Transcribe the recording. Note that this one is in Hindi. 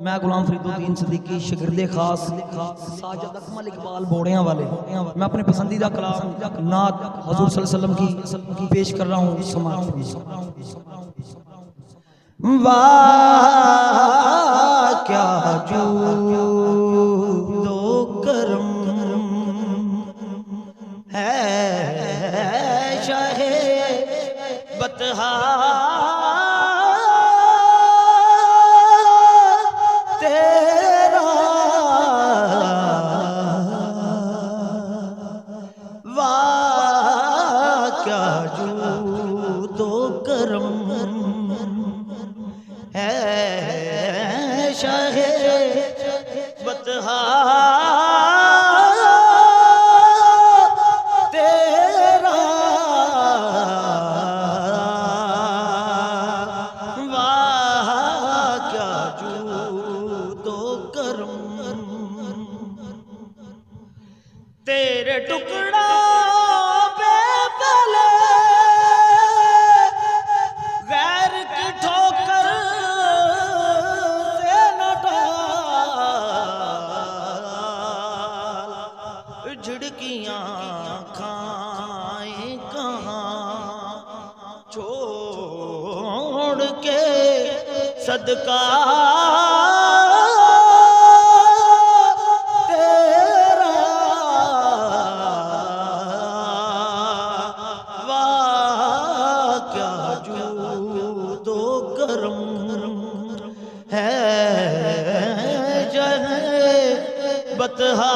मैं गुलाम फरीदुद्दीन सिद्दीकी शिगिर्दे खास साजिद अकमल इकबाल बोड़ियां वाले मैं अपने पसंदीदा कलाम नात हुजूर सल्लल्लाहु अलैहि वसल्लम की पेश कर रहा हूँ। वाह क्या जूदो करम है शाहे बतहा तेरे टुकड़ा पे पले गैर की ठोकर से न डाल झिड़कियां खाए कहाँ छोड़ के सदका है जह बतहा।